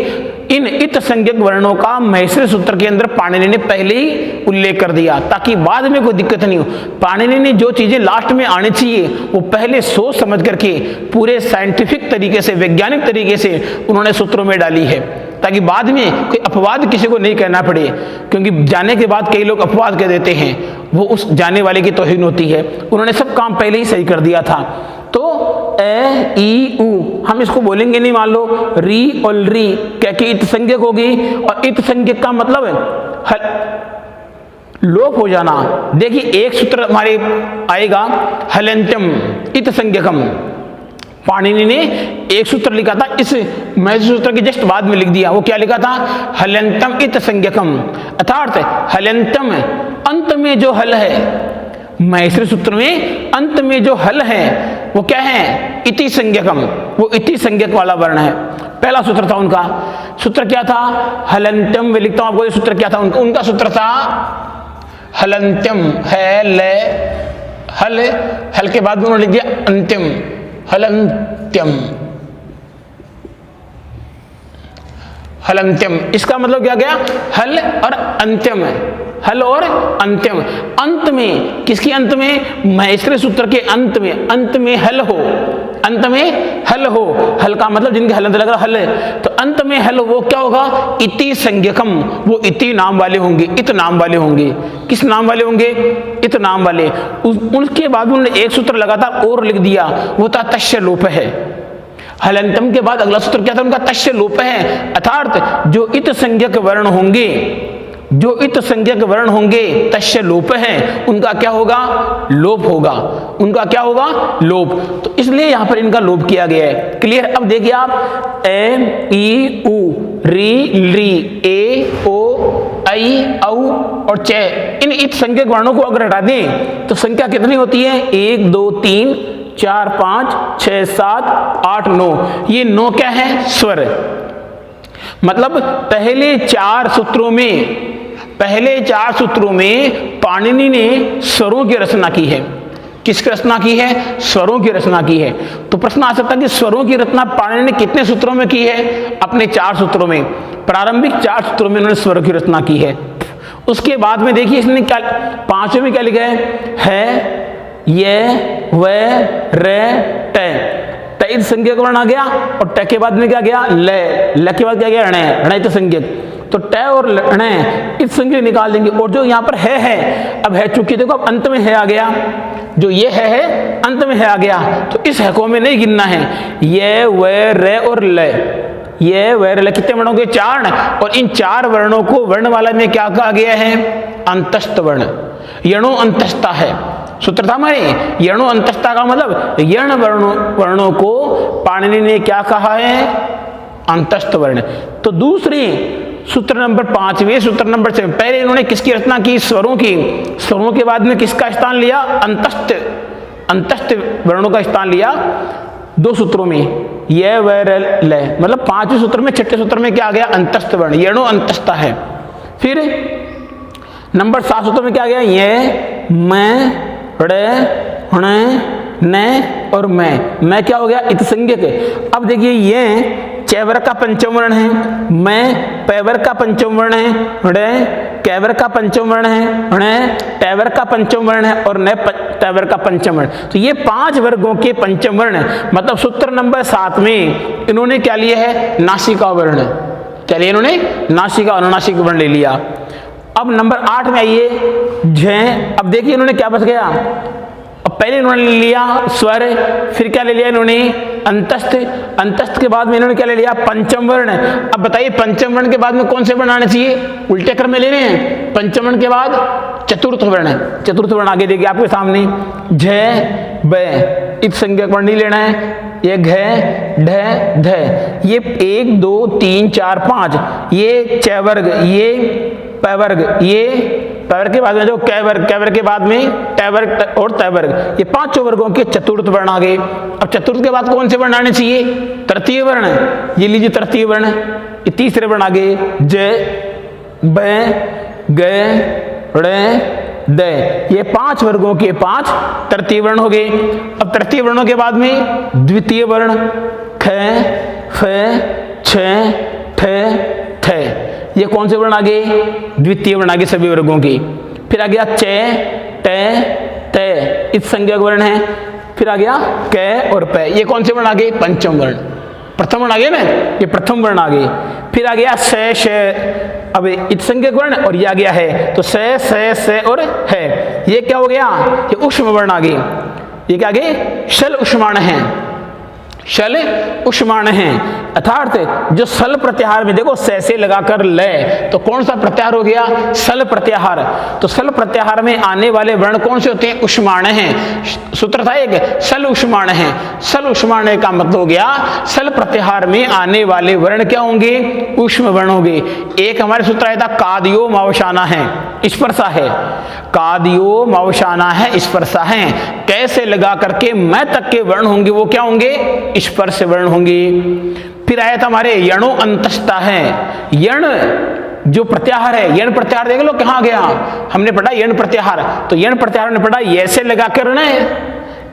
[SPEAKER 1] इन इत संज्ञक वर्णों का महेश्वरी सूत्र के अंदर पाणिनि ने पहले ही उल्लेख कर दिया, ताकि बाद में कोई दिक्कत नहीं हो। पाणिनि ने जो चीजें लास्ट में आनी चाहिए वो पहले सोच समझ करके पूरे साइंटिफिक तरीके से, वैज्ञानिक तरीके से उन्होंने सूत्रों में डाली है, ताकि बाद में कोई अपवाद किसी को नहीं कहना पड़े। क्योंकि जाने के बाद कई लोग अपवाद कह देते हैं, वो उस जाने वाले की तौहीन होती है। उन्होंने सब काम पहले ही सही कर दिया था। तो ए, ई, ऊ हम इसको बोलेंगे नहीं। मान लो री और री क्या कि इत संज्ञक होगी, और इत संज्ञक का मतलब लोप हो जाना। देखिए एक सूत्र हमारे आएगा हलंत्यम इत संज्ञकम। पाणिनि ने एक सूत्र लिखा था, इस महर्षि सूत्र के जस्ट बाद में लिख दिया। वो क्या लिखा था? हलंतम इत संज्ञकम, अर्थात हलंतम अंत में जो हल है, महर्षि सूत्र में अंत में जो हल है वो क्या है? इति संज्ञकम। वो इति संज्ञक वाला वर्ण है। पहला सूत्र था उनका। सूत्र क्या था? हलंत्यम। मैं लिखता हूं आपको ये सूत्र क्या था उनका सूत्र था हलंत्यम। है ले हल, हल के बाद उन्होंने लिख दिया अंतिम, हलंत्यम। हलंत्यम इसका मतलब क्या गया? हल और अंत्यम। हल और अंत्यम। अंत में, किसके अंत में? महेश्वरी सूत्र के अंत में। अंत में हल हो, अंत में हल हो। हल का मतलब जिनके हलंत लग रहा हल है, तो अंत में हल वो क्या होगा? इति संज्ञकम। वो इति नाम वाले होंगे, इत नाम वाले होंगे। किस नाम वाले होंगे? इत नाम वाले। उनके बाद उन्होंने एक सूत्र लगातार और लिख दिया, वो था तस्य लोप है। हलंतम के बाद अगला सूत्र क्या था उनका? तस्य लोप है। अर्थात जो इत संज्ञक वर्ण होंगे, जो इत संज्ञक वर्ण होंगे तस्य लोप है, उनका क्या होगा? लोप होगा। उनका क्या होगा? लोप। तो इसलिए यहां पर इनका लोप किया गया है। क्लियर? अब देखिए आप ए, ई, ऊ, री, ली, ए, ओ, आई, औ और च, इन इत संज्ञक वर्णों को अगर हटा दें तो संख्या कितनी होती है? 1 2 3 4 5 6 7 8 9। ये 9 क्या है? स्वर। मतलब पहले चार सूत्रों में पाणिनि ने स्वरों की रचना की है। किसकी रचना की है? स्वरों की रचना की है। तो प्रश्न आ सकता है कि स्वरों की रचना पाणिनि ने कितने सूत्रों में की है? अपने 4 सूत्रों में। प्रारंभिक 4 सूत्रों में उन्होंने स्वरों की रचना की है। उसके बाद में देखिए इसने क्या 5वें में क्या लिखा है? ये व रे ट इस संज्ञक वर्ण आ गया और ट के बाद में क्या गया? ल के बाद क्या गया? ण तो संज्ञक। तो ट और ण इस संज्ञक निकाल देंगे। और जो यहाँ पर है, अब है चूंकि देखो अब अंत में है आ गया, जो ये है अंत में है आ गया, तो इस है को में नहीं गिनना है। ये व रे और ल, ये व रे कितने वर्णों के? 4। और इन 4 वर्णों को वर्णमाला में क्या कहा गया है? अंतस्थ वर्ण। यणो अंतस्था है सूत्र था हमारे। यणो अंतस्था का मतलब यण वर्णों को पाणिनि ने क्या कहा है? अंतस्थ वर्ण। तो दूसरी सूत्र नंबर 5वें सूत्र नंबर 7, पहले इन्होंने किसकी रचना की? स्वरों की। स्वरों के बाद में किसका स्थान लिया? अंतस्थ वर्णों का स्थान लिया 2 सूत्रों में, ये व ल। मतलब 5वें सूत्र में, 6ठे सूत्र में क्या आ गया? अंतस्थ वर्ण, यणो अंतस्था है। फिर नंबर 7 सूत्र में क्या आ गया? ये मैं ड़े ण न और मैं क्या हो गया? इत संज्ञक। अब देखिए ये चैवर का पंचम वर्ण है, मैं पैवर का पंचम वर्ण है, ड़े कैवर का पंचम वर्ण है, ण टैवर का पंचम वर्ण है और न टैवर का पंचम वर्ण। तो ये 5 वर्गों के पंचम वर्ण। मतलब सूत्र नंबर 7 में इन्होंने क्या लिया है? नासिका वर्ण। क्या लिया इन्होंने? नासिका अनुनासिक वर्ण ले लिया। अब नंबर 8 में आइए, झ। अब देखिए इन्होंने क्या बच गया? अब पहले इन्होंने ले लिया स्वर, फिर क्या ले लिया इन्होंने? अंतस्थ। अंतस्थ के बाद में इन्होंने क्या ले लिया? पंचम वर्ण। अब बताइए पंचम वर्ण के बाद में कौन से वर्ण आने चाहिए? उल्टे क्रम में ले रहे हैं। पंचम वर्ण के बाद चतुर्थ वर्ण। चतुर्थ वर्ण आगे देखिए आपके सामने, झ ब। इत संज्ञक वर्ण नहीं लेना है। ये घ ढ ध, ये 1 2 3 4 5, ये चैवर्ग, ये पैवर्ग, ये पैवर्ग के बाद में जो कैवर्ग, कैवर्ग के बाद में टैवर्ग और तैवर्ग, ये 5 वर्गों के चतुर्थ वर्ण आ गए। अब चतुर्थ के बाद कौन से वर्ण आने चाहिए? तृतीय वर्ण। ये लीजिए तृतीय वर्ण, ये तीसरे वर्ण आ गए, ज ब ग ड़ द। ये 5 वर्गों के 5 तृतीय वर्ण हो गए। अब तृतीय वर्णों के बाद में द्वितीय वर्ण, ख फ छ ठ ठ, ये कौन से वर्ण आ गए? द्वितीय वर्ण आ गए सभी वर्गों के। फिर आ गया च ट त, इस संज्ञक वर्ण है। फिर आ गया क और प, ये कौन से वर्ण आ गए? पंचम वर्ण। प्रथम वर्ण आ गए ना, ये प्रथम वर्ण आ गए। फिर आ गया स श, अब इत संज्ञक वर्ण और ये आ गया है, तो स और है, ये क्या हो गया? ये ऊष्म वर्ण आ गए। ये क्या आ गए? शल ऊष्माण है। शल ऊष्माण है अर्थात जो सल प्रत्याहार में देखो से लगाकर ल, तो कौन सा प्रत्याहार हो गया? सल प्रत्याहार। तो सल प्रत्याहार में आने वाले वर्ण कौन से होते हैं? ऊष्माण हैं। सूत्र था एक, सल ऊष्माण है। सल ऊष्माण का मतलब हो गया सल प्रत्याहार में आने वाले वर्ण क्या होंगे? ऊष्म वर्ण होंगे। एक हमारे सूत्र आया था कादियो मावशाना है, स्पर्शा है। कादियो मावशाना है, स्पर्शा है। कैसे लगा करके मैं तक के वर्ण होंगे वो क्या होंगे? स्पर्श वर्ण होंगे। फिर आया था हमारे यणो अंतस्था है। यण जो प्रत्याहार है, यण प्रत्याहार देख लो कहाँ गया? हमने पढ़ा यण प्रत्याहार, तो यण प्रत्याहार ने पढ़ा ये से लगाकर रण,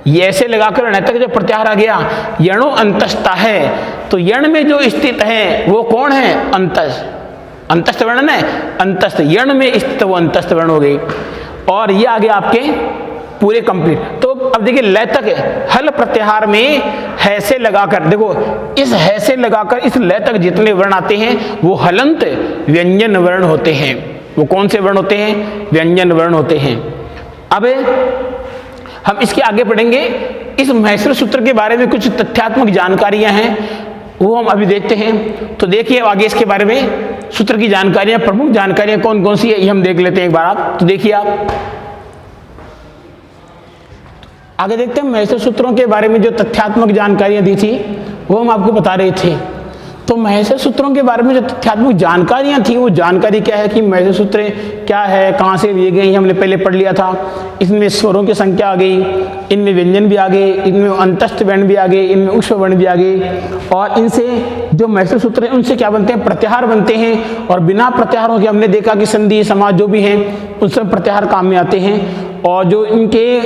[SPEAKER 1] ये से लगाकर रण तक जो प्रत्याहार आ गया यणो अंतस्था है। तो यण में जो स्थित है वो कौन है? अंतस्थ। अंतस्थ वर्ण है, अंतस्थ यण में स्थित वो अंतस्थ वर्ण हो गई। और ये आ गया आपके पूरे कंप्लीट। तो अब देखिए लय तक हल प्रत्याहार में है से लगाकर, देखो इस है से लगाकर इस लय तक जितने वर्ण आते हैं वो हलंत व्यंजन वर्ण होते हैं। वो कौन से वर्ण होते हैं? व्यंजन वर्ण होते हैं। अब हम इसके आगे पढ़ेंगे। इस महेश्वर सूत्र के बारे में कुछ तथ्यात्मक जानकारियां हैं, वो हम अभी देखते हैं। तो देखिए आगे इसके बारे में सूत्र की जानकारियां, प्रमुख जानकारियां कौन कौन सी है ये हम देख लेते हैं एक बार। आप तो देखिए, आप आगे देखते हैं महेश्वर सूत्रों के बारे में जो तथ्यात्मक जानकारियां दी थी वो हम आपको बता रहे थे। तो महेश्वर सूत्रों के बारे में जो तथ्यात्मक जानकारियां थी, वो जानकारी क्या है कि महेश्वर सूत्र क्या है, कहाँ से लिए गए, हमने पहले पढ़ लिया था। इसमें स्वरों की संख्या आ गई, इनमें व्यंजन भी आ गए, इनमें अंतस्थ वर्ण भी आ गए, इनमें उष्म वर्ण भी आ गए। और इनसे जो महेश्वर सूत्र हैं उनसे क्या बनते हैं, प्रत्याहार बनते हैं। और बिना प्रत्याहारों के हमने देखा कि संधि समास जो भी हैं उन सब प्रत्याहार काम में आते हैं। और जो इनके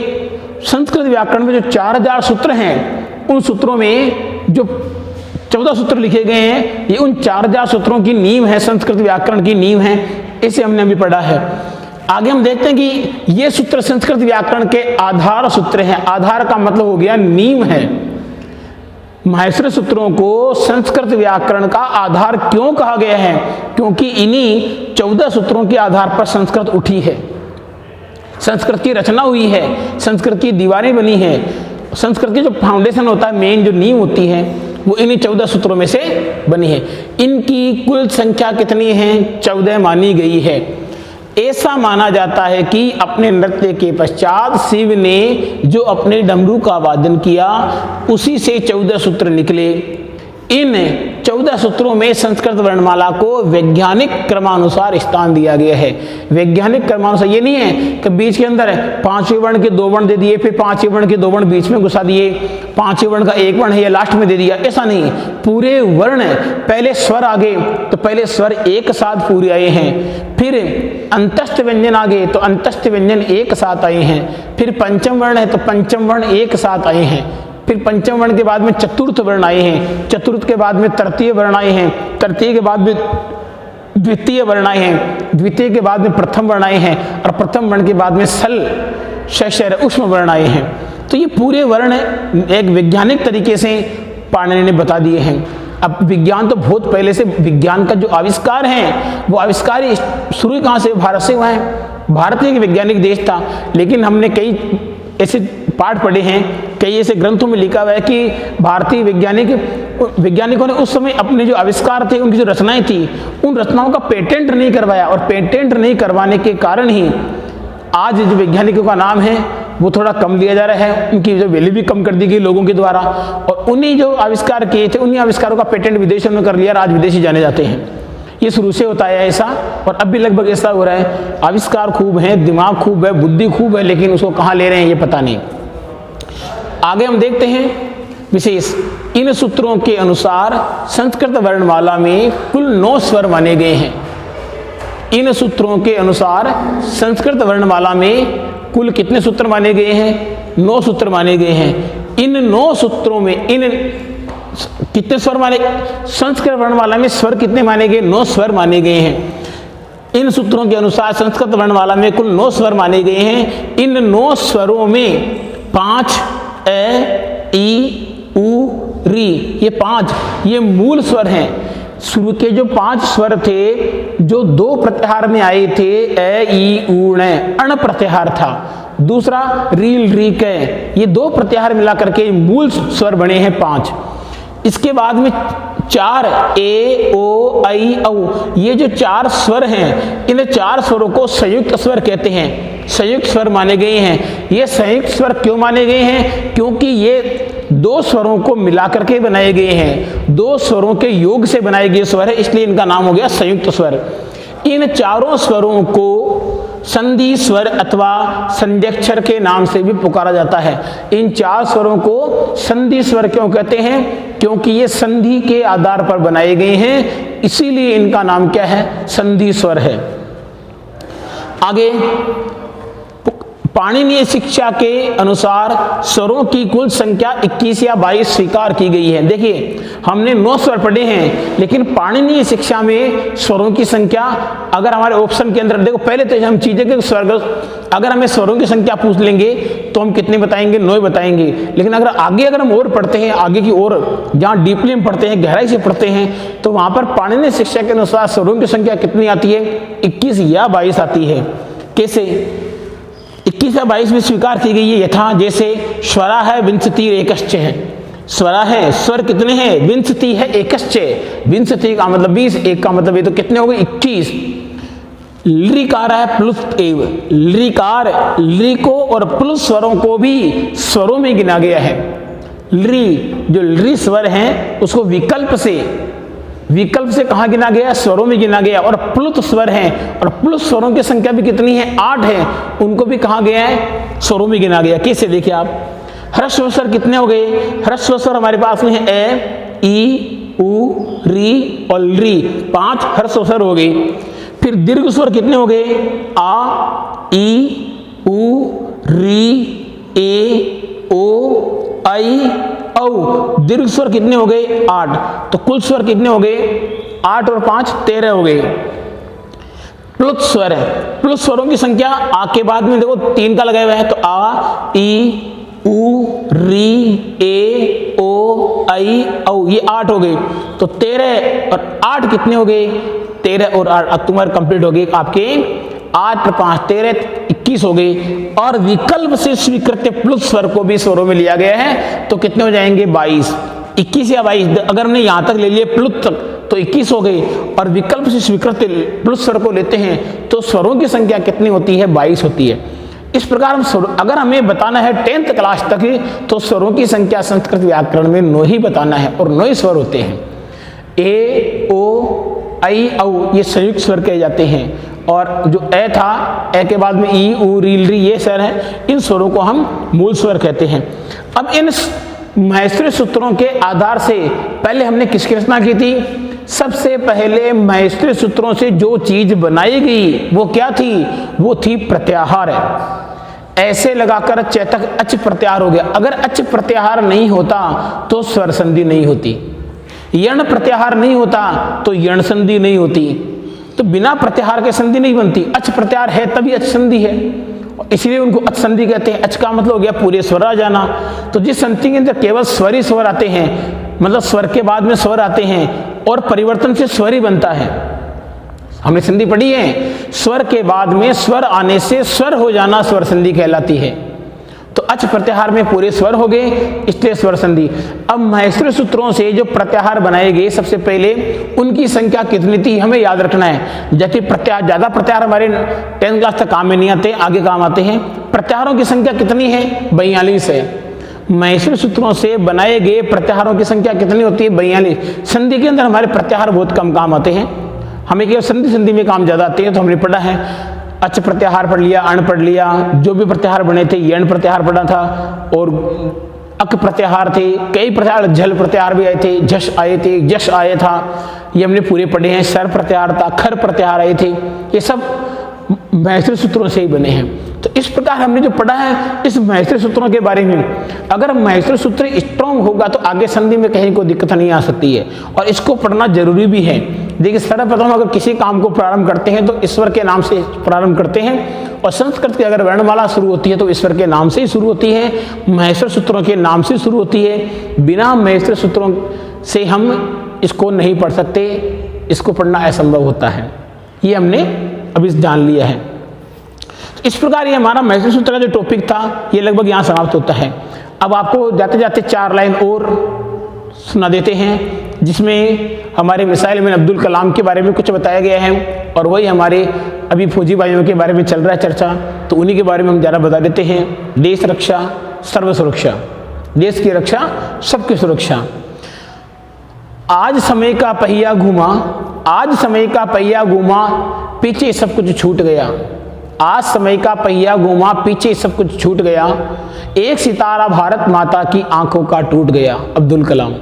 [SPEAKER 1] संस्कृत व्याकरण में जो 4000 सूत्र हैं, उन सूत्रों में जो 14 सूत्र लिखे गए हैं, ये उन 4000 सूत्रों की नींव है, संस्कृत व्याकरण की नींव है। इसे हमने अभी पढ़ा है। आगे हम देखते हैं कि ये सूत्र संस्कृत व्याकरण के आधार सूत्र हैं। आधार का मतलब हो गया नींव है। महेश्वर सूत्रों को संस्कृत व्याकरण का आधार क्यों कहा गया है? क्योंकि इन्हीं 14 सूत्रों के आधार पर संस्कृत उठी है, संस्कृत की रचना हुई है, संस्कृत की दीवारें बनी है। संस्कृत की जो फाउंडेशन होता है, मेन जो नींव होती है, वो इन्हीं 14 सूत्रों में से बनी है। इनकी कुल संख्या कितनी है? 14 मानी गई है। ऐसा माना जाता है कि अपने नृत्य के पश्चात शिव ने जो अपने डमरू का वादन किया, उसी से 14 सूत्र निकले। इन 14 सूत्रों में संस्कृत वर्णमाला को वैज्ञानिक क्रमानुसार स्थान दिया गया है। वैज्ञानिक क्रमानुसार ये नहीं है कि बीच के अंदर 5वें वर्ण के 2 वर्ण दे दिए, फिर 5वें वर्ण के 2 वर्ण बीच में घुसा दिए, 5वें वर्ण का 1 वर्ण है या लास्ट में दे दिया, ऐसा नहीं। पूरे वर्ण, पहले स्वर आ गए तो पहले स्वर एक साथ पूरे आए हैं, फिर अंतस्थ व्यंजन आ गए तो अंतस्थ व्यंजन एक साथ आए हैं, फिर पंचम वर्ण है तो पंचम वर्ण एक साथ आए हैं, फिर पंचम वर्ण के बाद में चतुर्थ वर्ण आए हैं, चतुर्थ के बाद में तृतीय वर्ण आए हैं, तृतीय के बाद में द्वितीय वर्ण आए हैं, द्वितीय के बाद में प्रथम वर्ण आए हैं, और प्रथम वर्ण के बाद में सल शशर उष्म वर्ण आए हैं। तो ये पूरे वर्ण एक वैज्ञानिक तरीके से पाणिनि ने बता दिए हैं। अब विज्ञान तो बहुत पहले से, विज्ञान का जो आविष्कार है वो आविष्कार शुरू कहाँ से? भारत से हुआ है। भारत एक वैज्ञानिक देश था, लेकिन हमने कई ऐसे पाठ पढ़े हैं, कई ऐसे ग्रंथों में लिखा हुआ है कि भारतीय वैज्ञानिकों ने उस समय अपने जो आविष्कार थे, उनकी जो रचनाएं थी, उन रचनाओं का पेटेंट नहीं करवाया, और पेटेंट नहीं करवाने के कारण ही आज जो वैज्ञानिकों का नाम है वो थोड़ा कम लिया जा रहा है, उनकी जो वैल्यू भी कम कर दी गई लोगों के द्वारा। और उन्हीं जो आविष्कार किए थे, उन्हीं आविष्कारों का पेटेंट विदेशों में कर लिया, आज विदेशी जाने जाते हैं। ये शुरू से होता है ऐसा, और अब भी लगभग ऐसा हो रहा है। आविष्कार खूब है, दिमाग खूब है, बुद्धि खूब है, लेकिन उसको कहाँ ले रहे हैं ये पता नहीं। आगे हम देखते हैं विशेष। इन सूत्रों के अनुसार संस्कृत वर्णमाला में कुल 9 स्वर माने गए हैं। इन सूत्रों के अनुसार संस्कृत वर्णमाला में कुल कितने सूत्र माने गए हैं? 9 सूत्र माने गए हैं। इन 9 सूत्रों में कितने स्वर माने? संस्कृत वर्णमाला में स्वर कितने माने गए? 9 स्वर माने गए हैं। इन सूत्रों के अनुसार संस्कृत वर्णमाला में कुल 9 स्वर माने गए हैं। इन 9 स्वरों में 5 ए, ई, उ, री, ये 5 ये मूल स्वर हैं। शुरू के जो 5 स्वर थे, जो 2 प्रत्याहार में आए थे, ए, ई, उ, ण, अण प्रत्याहार था। दूसरा रील, री, कै, ये 2 प्रत्याहार मिला करके मूल स्वर बने हैं 5। इसके बाद में 4 ए, ओ, ऐ, औ, ये जो 4 स्वर हैं, इन 4 स्वरों को संयुक्त स्वर कहते हैं, संयुक्त स्वर माने गए हैं। ये संयुक्त स्वर क्यों माने गए हैं? क्योंकि ये 2 स्वरों को मिला करके बनाए गए हैं, 2 स्वरों के योग से बनाए गए स्वर है, इसलिए इनका नाम हो गया संयुक्त स्वर। इन चारों स्वरों को संधि स्वर अथवा संध्यक्षर के नाम से भी पुकारा जाता है। इन 4 स्वरों को संधि स्वर क्यों कहते हैं? क्योंकि ये संधि के आधार पर बनाए गए हैं, इसीलिए इनका नाम क्या है? संधि स्वर है। आगे पाणिनीय शिक्षा के अनुसार स्वरों की कुल संख्या 21 या 22 स्वीकार की गई है। देखिए, हमने 9 स्वर पढ़े हैं, लेकिन पाणिनीय शिक्षा में स्वरों की संख्या, अगर हमारे ऑप्शन के अंदर देखो, पहले तो हम चीजें के स्वर, अगर हमें स्वरों की संख्या पूछ लेंगे तो हम कितने बताएंगे? 9 बताएंगे। लेकिन अगर हम और पढ़ते हैं, आगे की ओर जहाँ डीपली हम पढ़ते हैं, गहराई से पढ़ते हैं, तो वहां पर पाणिनीय शिक्षा के अनुसार स्वरों की संख्या कितनी आती है? 21 या 22 आती है। कैसे? 21 या 22 में स्वीकार की गई है यथा, जैसे स्वरा है विंशति एकश्च है। स्वरा है, स्वर कितने हैं? विंशति है, एकश्च। विंशति का मतलब 20, एक का मतलब ये तो कितने हो गए? 21। लृकार है प्लुस एव, लृकार, लृ को और प्लुस स्वरों को भी स्वरों में गिना गया है। लृ जो लृ स्वर हैं उसको विकल्प से विकल्प से कहाँ गिना गया? स्वरों में गिना गया। और प्लुत स्वर हैं, और प्लुत स्वरों की संख्या भी कितनी है? 8 है, उनको भी कहाँ गया है? स्वरों में गिना गया। कैसे? देखिए आप, ह्रस्व स्वर कितने हो गए? ह्रस्व स्वर हमारे पास में है ए, ई, उ, री और री, 5 ह्रस्व स्वर हो गए। फिर दीर्घ स्वर कितने हो गए? आ, ई, उ, री, ए, ओ, आई, औ। दीर्घ स्वर कितने हो गए? 8। तो कुल स्वर कितने हो गए? 8 और 5 13 हो गए। प्लुत स्वर है, प्लुत स्वरों की संख्या आ के बाद में देखो 3 का लगाया हुआ है, तो आ, ई, उ, री, ए, ओ, आई, औ, ये 8 हो गए। तो 13 और 8 कितने हो गए? 13 और 8 अब तुम्हारे कंप्लीट हो गए आपके 8 और 5 13 21 हो गई। और विकल्प से स्वीकृत प्लुत स्वर को भी स्वरों में लिया गया है, तो कितने हो जाएंगे? 22। 21 या 22, अगर हमने यहां तक ले लिए प्लुत तक तो 21 हो गई। और विकल्प से स्वीकृत प्लुत स्वर को लेते हैं तो स्वरों की संख्या कितनी होती है? 22 होती है। इस प्रकार हम अगर हमें बताना है 10th क्लास तक तो स्वरों की संख्या संस्कृत व्याकरण में 9 ही बताना है, और 9 ही स्वर होते हैं। ए, ओ, आई, औ ये संयुक्त स्वर कहे जाते हैं। और जो ए था, ए के बाद में ई, उ, री, री ये स्वर है, इन स्वरों को हम मूल स्वर कहते हैं। अब इन महेश्वरी सूत्रों के आधार से पहले हमने किसकी रचना की थी? सबसे पहले महेश्वरी सूत्रों से जो चीज बनाई गई वो क्या थी? वो थी प्रत्याहार। ऐसे लगाकर चेतक अच प्रत्याहार हो गया। अगर अच प्रत्याहार नहीं होता तो स्वर संधि नहीं होती, यण प्रत्याहार नहीं होता तो यण संधि नहीं होती। तो बिना प्रत्याहार के संधि नहीं बनती। अच प्रत्याहार है तभी अच संधि है, इसलिए उनको अच संधि कहते हैं। अच का मतलब हो गया पूरे स्वर आ जाना। तो जिस संधि के अंदर केवल स्वर ही स्वर आते हैं, मतलब स्वर के बाद में स्वर आते हैं और परिवर्तन से स्वर ही बनता है। हमने संधि पढ़ी है, स्वर के बाद में स्वर आने से स्वर हो जाना स्वर संधि कहलाती है। तो अच प्रत्याहार में पूरे स्वर हो गए, इसलिए स्वर संधि। अब महेश्वरी सूत्रों से जो प्रत्याहार बनाए गए सबसे पहले उनकी संख्या कितनी थी हमें याद रखना है। जैसे प्रत्याहार, ज्यादा प्रत्याहार हमारे 10th क्लास तक काम में नहीं आते, आगे काम आते हैं। प्रत्याहारों की संख्या कितनी है? 42 है। महेश्वरी सूत्रों से बनाए गए प्रत्याहारों की संख्या कितनी होती है? 42। संधि के अंदर हमारे प्रत्याहार बहुत कम काम आते हैं, हमें केवल संधि में काम ज्यादा आते हैं। तो हमने पढ़ा है अच प्रत्याहार पढ़ लिया, अण पढ़ लिया, जो भी प्रत्याहार बने थे, यण प्रत्याहार पढ़ा था, और अक प्रत्याहार थे, कई प्रत्याहार, झल प्रत्याहार भी आए थे, झश आए थे, जश आया था, ये हमने पूरे पढ़े हैं। सर प्रत्याहार था, खर प्रत्याहार आए थे, ये सब महेश्वरी सूत्रों से ही बने हैं। तो इस प्रकार हमने जो पढ़ा है इस महेश्वरी सूत्रों के बारे में, अगर महेश्वरी सूत्र स्ट्रॉन्ग होगा तो आगे संधि में कहीं कोई दिक्कत नहीं आ सकती है, और इसको पढ़ना जरूरी भी है। देखिए सर्वप्रथम अगर किसी काम को प्रारंभ करते हैं तो ईश्वर के नाम से प्रारंभ करते हैं, और संस्कृत की अगर वर्णमाला शुरू होती है तो ईश्वर के नाम से ही शुरू होती है, महेश्वरी सूत्रों के नाम से शुरू होती है। बिना महेश्वरी सूत्रों से हम इसको नहीं पढ़ सकते, इसको पढ़ना असंभव होता है। ये हमने अभी जान लिया है। इस प्रकार ये हमारा महेश्वरी सूत्र का जो टॉपिक था ये लगभग यहाँ समाप्त होता है। अब आपको जाते जाते 4 लाइन और सुना देते हैं, जिसमें हमारे मिसाइल में अब्दुल कलाम के बारे में कुछ बताया गया है, और वही हमारे अभी फौजी भाइयों के बारे में चल रहा है चर्चा, तो उन्हीं के बारे में हम ज़रा बता देते हैं। देश रक्षा सर्व सुरक्षा, देश की रक्षा सबकी सुरक्षा। आज समय का पहिया घूमा, आज समय का पहिया घूमा, पीछे सब कुछ छूट गया। आज समय का पहिया घूमा, पीछे सब कुछ छूट गया, एक सितारा भारत माता की आंखों का टूट गया। अब्दुल कलाम।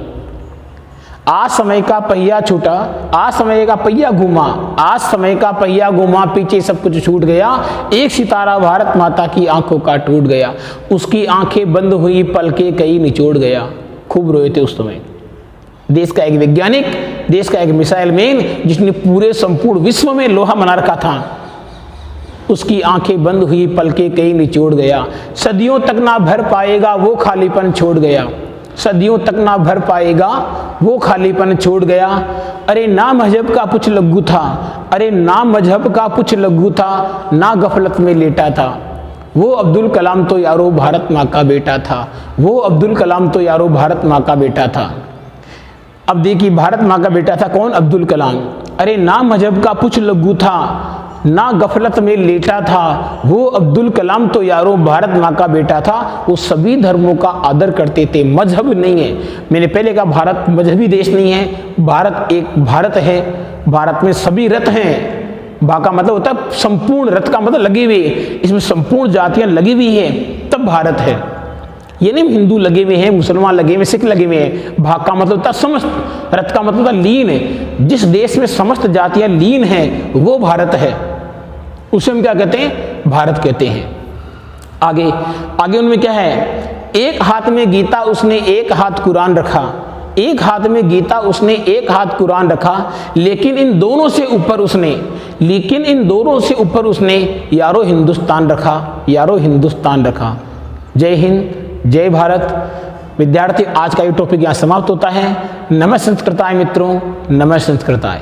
[SPEAKER 1] आज समय का पहिया छूटा, आज समय का पहिया घूमा, आज समय का पहिया घूमा, पीछे सब कुछ छूट गया, एक सितारा भारत माता की आंखों का टूट गया, उसकी आंखें बंद हुई, पलके कई निचोड़ गया। खूब रोए थे उस समय। देश का एक वैज्ञानिक, देश का एक मिसाइल मैन, जिसने पूरे संपूर्ण विश्व में लोहा बना रखा था, उसकी आंखें बंद हुई, पलके कई निचोड़ गया। सदियों तक ना भर पाएगा वो खालीपन छोड़ गया, सदियों तक ना भर पाएगा वो खालीपन छोड़ गया। अरे ना मजहब का कुछ लघु था, अरे ना मजहब का कुछ लघु था, ना गफलत में लेटा था, वो अब्दुल कलाम तो यारो भारत माँ का बेटा था, वो अब्दुल कलाम तो यारो भारत माँ का बेटा था। अब देखिए भारत माँ का बेटा था कौन? अब्दुल कलाम। अरे ना मजहब का कुछ लघु था, ना गफलत में लेटा था, वो अब्दुल कलाम तो यारो भारत माँ का बेटा था। वो सभी धर्मों का आदर करते थे। मजहब नहीं है, मैंने पहले कहा भारत मजहबी देश नहीं है, भारत एक भारत है। भारत में सभी रथ हैं। भा का मतलब होता है संपूर्ण, रथ का मतलब लगे हुए, इसमें संपूर्ण जातियां लगी हुई है, तब भारत है। ये नहीं हिंदू लगे हुए हैं, मुसलमान लगे हुए, सिख लगे हुए हैं। भाग का मतलब होता है समस्त, रथ का मतलब होता है लीन है। जिस देश में समस्त जातियां लीन हैं वो भारत है, उसे हम क्या कहते हैं? भारत कहते हैं। आगे आगे उनमें क्या है? एक हाथ में गीता उसने एक हाथ कुरान रखा, एक हाथ में गीता उसने एक हाथ कुरान रखा, लेकिन इन दोनों से ऊपर उसने यारो हिंदुस्तान रखा, यारो हिंदुस्तान रखा। जय हिंद, जय भारत। विद्यार्थी, आज का ये टॉपिक यहाँ समाप्त होता है। नमः संस्कृताय मित्रों, नमः संस्कृताय।